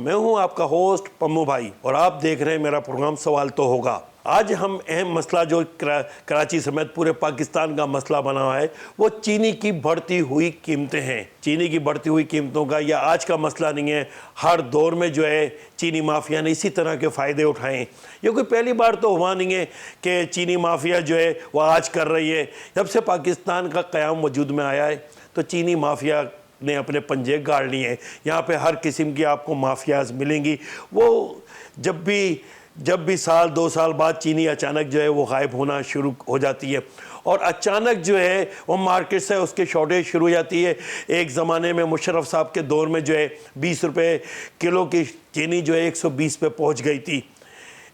मैं हूं आपका होस्ट पम्मू भाई और आप देख रहे हैं मेरा प्रोग्राम सवाल तो होगा। आज हम अहम मसला जो कराची समेत पूरे पाकिस्तान का मसला बना हुआ है वो चीनी की बढ़ती हुई कीमतें हैं। चीनी की बढ़ती हुई कीमतों का यह आज का मसला नहीं है, हर दौर में जो है चीनी माफिया ने इसी तरह के फ़ायदे उठाए। ये कोई पहली बार तो हुआ नहीं है कि चीनी माफिया जो है वह आज कर रही है। जब से पाकिस्तान का क़याम वजूद में आया है तो चीनी माफिया ने अपने पंजे गाड़ लिए हैं। यहाँ पे हर किस्म की आपको माफियाज मिलेंगी। वो जब भी साल 2 साल बाद चीनी अचानक जो है वो गायब होना शुरू हो जाती है और अचानक जो है वो मार्केट से उसकी शॉर्टेज शुरू हो जाती है। एक ज़माने में मुशर्रफ साहब के दौर में जो है 20 रुपये किलो की चीनी जो है 120 पे पहुँच गई थी।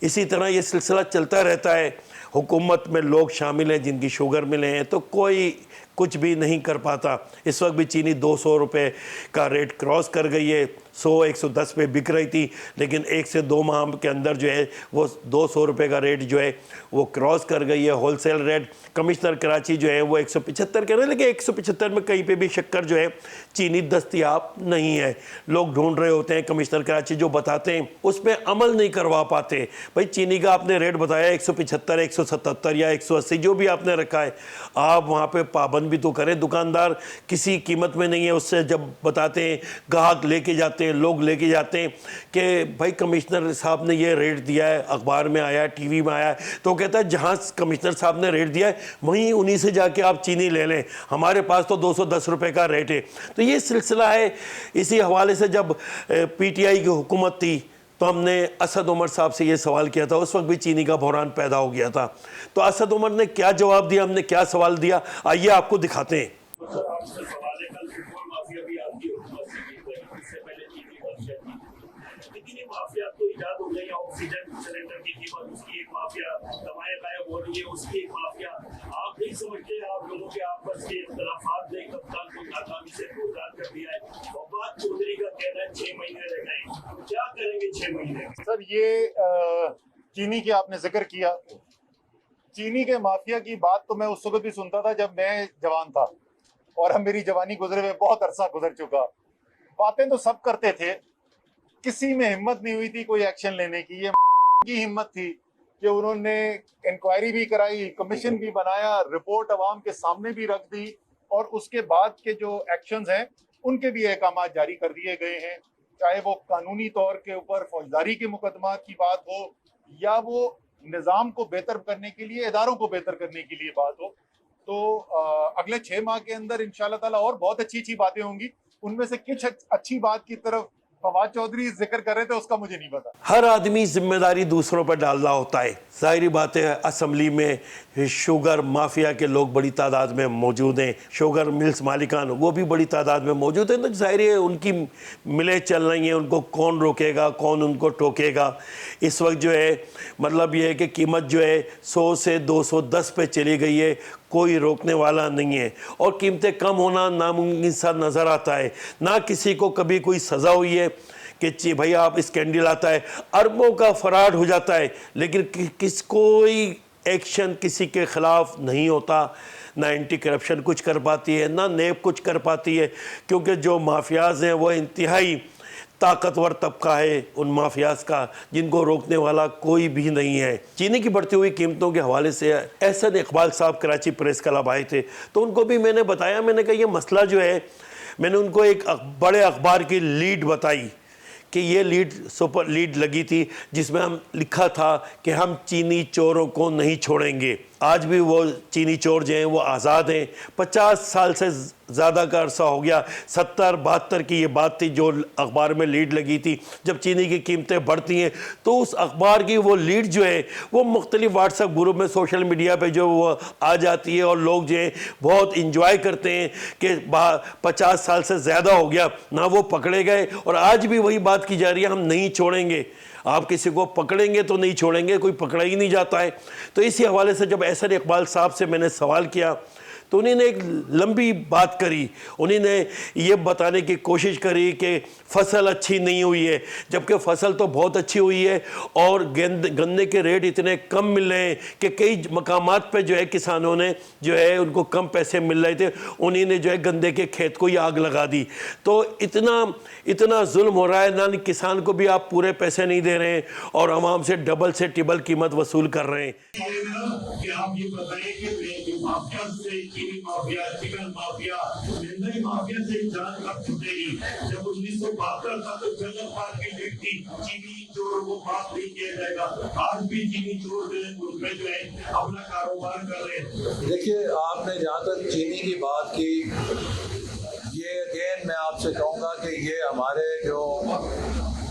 इसी तरह ये सिलसिला चलता रहता है। हुकूमत में लोग शामिल हैं जिनकी शुगर मिले हैं तो कोई कुछ भी नहीं कर पाता। इस वक्त भी चीनी 200 रुपये का रेट क्रॉस कर गई है। 110 पे बिक रही थी, लेकिन 1 से 2 माह के अंदर जो है वो 200 रुपये का रेट जो है वो क्रॉस कर गई है। होलसेल रेट कमिश्नर कराची जो है वो 175 कह रहे हैं, लेकिन 175 में कहीं पे भी शक्कर जो है चीनी दस्तयाब नहीं है। लोग ढूंढ रहे होते हैं, कमिश्नर कराची जो बताते हैं उस पर अमल नहीं करवा पाते। भाई चीनी का आपने रेट बताया 175, 177 या 180 जो भी आपने रखा है, आप वहाँ पर पाबंद भी तो करें। दुकानदार किसी कीमत में नहीं है, उससे जब बताते हैं ग्राहक लेके जाते हैं, लोग लेके जाते हैं कि भाई कमिश्नर साहब ने ये रेट दिया है, अखबार में आया, टीवी में आया है, तो कहता है जहाँ कमिश्नर साहब ने रेट दिया है वहीं उन्हीं से जाके आप चीनी ले लें, हमारे पास तो 210 रुपये का रेट है। तो ये सिलसिला है। इसी हवाले से जब पीटीआई की हुकूमत थी तो हमने असद उमर साहब से ये सवाल किया था। उस वक्त भी चीनी का बहरान पैदा हो गया था। तो असद उमर ने क्या जवाब दिया, हमने क्या सवाल दिया, आइए आपको दिखाते हैं। माफिया तो इजाद हो गई, ऑक्सीजन सिलेंडर की कीमत उसकी एक माफिया, दवाएं गायब हो रही है उसकी एक माफिया। आप नहीं समझते आप लोगों के आपस के इख्तलाफात ने कप्तान को नाकामी से गुजार कर दिया है। वफात चौधरी का कहना है 6 महीने रह गए, क्या करेंगे 6 महीने? सर ये चीनी की आपने जिक्र किया, चीनी के माफिया की बात तो मैं उस वक्त भी सुनता था जब मैं जवान था और अब मेरी जवानी गुजरे हुए बहुत अरसा गुजर चुका। बातें तो सब करते थे, किसी में हिम्मत नहीं हुई थी कोई एक्शन लेने की। ये की हिम्मत थी कि उन्होंने इंक्वायरी भी कराई, कमीशन भी बनाया, रिपोर्ट अवाम के सामने भी रख दी और उसके बाद के जो एक्शंस हैं उनके भी अहकाम जारी कर दिए गए हैं। चाहे वो कानूनी तौर के ऊपर फौजदारी के मुकदमा की बात हो या वो निज़ाम को बेहतर करने के लिए, इदारों को बेहतर करने के लिए बात हो। तो अगले 6 माह के अंदर इंशाअल्लाह ताला और बहुत अच्छी बातें होंगी। उनमें से कुछ अच्छी बात की तरफ फवाद चौधरी जिक्र कर रहे थे, उसका मुझे नहीं पता। हर आदमी जिम्मेदारी दूसरों पर डाल रहा होता है। जाहिर बात है असेंबली में शुगर माफिया के लोग बड़ी तादाद में मौजूद हैं, शुगर मिल्स मालिकान वो भी बड़ी तादाद में मौजूद हैं। तो जाहिर है उनकी मिलें चल रही हैं, उनको कौन रोकेगा, कौन उनको टोकेगा। इस वक्त जो है मतलब ये है कि कीमत जो है 100 से 210 पे चली गई है, कोई रोकने वाला नहीं है और कीमतें कम होना नामुमकिन सा नज़र आता है। ना किसी को कभी कोई सज़ा हुई है कि भाई आप स्कैंडल आता है, अरबों का फराड हो जाता है, लेकिन कोई एक्शन किसी के ख़िलाफ़ नहीं होता। ना एंटी करप्शन कुछ कर पाती है, ना नेब कुछ कर पाती है, क्योंकि जो माफियाज हैं वो इंतहाई ताकतवर तबका है उन माफियाज का, जिनको रोकने वाला कोई भी नहीं है। चीनी की बढ़ती हुई कीमतों के हवाले से एहसन इकबाल साहब कराची प्रेस क्लब आए थे, तो उनको भी मैंने बताया, मैंने कहा ये मसला जो है, मैंने उनको एक बड़े अखबार की लीड बताई कि ये लीड सुपर लीड लगी थी जिसमें हम लिखा था कि हम चीनी चोरों को नहीं छोड़ेंगे। आज भी वो चीनी चोर जो हैं वो आज़ाद हैं। 50 साल से ज़्यादा का अरसा हो गया। 70-72 की ये बात थी जो अखबार में लीड लगी थी। जब चीनी की कीमतें बढ़ती हैं तो उस अखबार की वो लीड जो है वो मुख्तलिफ व्हाट्सएप ग्रुप में, सोशल मीडिया पे जो वो आ जाती है और लोग जो हैं बहुत इंजॉय करते हैं कि 50 साल से ज़्यादा हो गया ना वो पकड़े गए और आज भी वही बात की जा रही है, हम नहीं छोड़ेंगे। आप किसी को पकड़ेंगे तो नहीं छोड़ेंगे, कोई पकड़ा ही नहीं जाता है। तो इसी हवाले से जब एहसन इकबाल साहब से मैंने सवाल किया तो उन्होंने एक लंबी बात करी। उन्होंने ये बताने की कोशिश करी कि फसल अच्छी नहीं हुई है, जबकि फसल तो बहुत अच्छी हुई है और गन्ने के रेट इतने कम मिल रहे हैं कि कई मकामात पे जो है किसानों ने जो है उनको कम पैसे मिल रहे थे, उन्होंने जो है गन्ने के खेत को ही आग लगा दी। तो इतना जुल्म हो रहा है, ना किसान को भी आप पूरे पैसे नहीं दे रहे हैं और आवाम से डबल से ट्रिपल कीमत वसूल कर रहे हैं। कि आप ये बताएं कि माफिया से, चीनी माफिया, चिकन माफिया, महंगाई माफिया से जान कब छूटेगी? जब 1972 था तो जनरल पार्क की डेट थी, चीनी चोरों को माफ नहीं किया जाएगा। आज भी चीनी चोर जो है मुल्क में जो है अपना कारोबार कर रहे हैं। देखिए, आपने जहाँ तक चीनी की बात की, ये अगेन मैं आपसे कहूँगा कि ये हमारे जो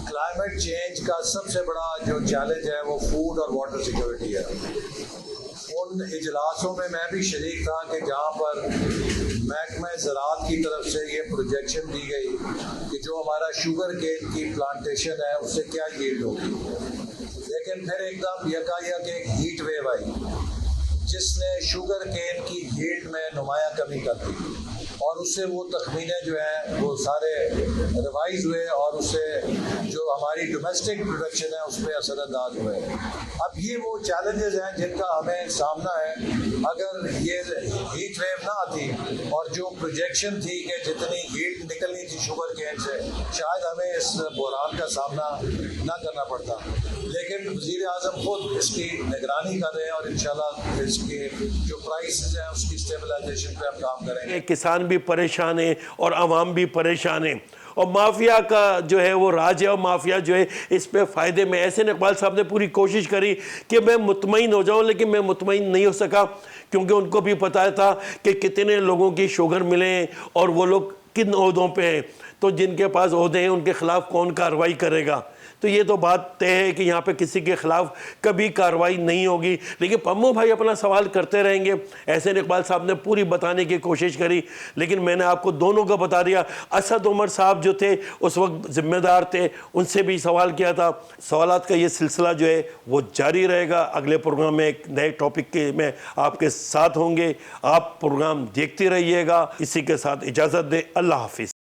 क्लाइमेट चेंज का सबसे बड़ा जो चैलेंज है वो फूड और वाटर सिक्योरिटी है। उन इजलासों में मैं भी शरीक था कि जहाँ पर महकमा ज़राअत की तरफ से ये प्रोजेक्शन दी गई कि जो हमारा शुगर केन की प्लांटेशन है उससे क्या यील्ड होगी, लेकिन फिर एकदम यकायक एक हीट वेव आई जिसने शुगर केन की यील्ड में नुमाया कमी कर दी और उससे वो तखमीने जो हैं वो सारे रिवाइज हुए और उससे जो हमारी डोमेस्टिक प्रोडक्शन है उस पर असरअंदाज हुए। अब ये वो चैलेंजेस हैं जिनका हमें सामना है। अगर ये हीट वेव ना आती और जो प्रोजेक्शन थी कि जितनी हीट निकलनी थी शुगर केन से, शायद हमें इस बहरान का सामना ना करना पड़ता, लेकिन वज़ीर आज़म खुद इसकी निगरानी कर रहे हैं और इंशाल्लाह इसके जो प्राइसेस हैं उसकी स्टेबलाइजेशन पे हम काम करेंगे। किसान भी परेशान है और आवाम भी परेशान है और माफिया का जो है वो राज है और माफिया जो है इस पे फ़ायदे में। ऐसे इकबाल साहब ने पूरी कोशिश करी कि मैं मुतमईन हो जाऊं, लेकिन मैं मुतमईन नहीं हो सका क्योंकि उनको भी पता था कि कितने लोगों की शुगर मिले हैं और वो लोग किन ओहदों पे हैं, तो जिनके पास ओहदे हैं उनके खिलाफ कौन कार्रवाई करेगा। तो ये तो बात तय है कि यहाँ पे किसी के खिलाफ कभी कार्रवाई नहीं होगी। लेकिन पम्मू भाई अपना सवाल करते रहेंगे। एहसन इकबाल साहब ने पूरी बताने की कोशिश करी, लेकिन मैंने आपको दोनों का बता दिया। असद उमर साहब जो थे उस वक्त जिम्मेदार थे, उनसे भी सवाल किया था। सवालात का ये सिलसिला जो है वो जारी रहेगा। अगले प्रोग्राम में एक नए टॉपिक के में आपके साथ होंगे। आप प्रोग्राम देखते रहिएगा। इसी के साथ इजाज़त दें। अल्लाह हाफिज़।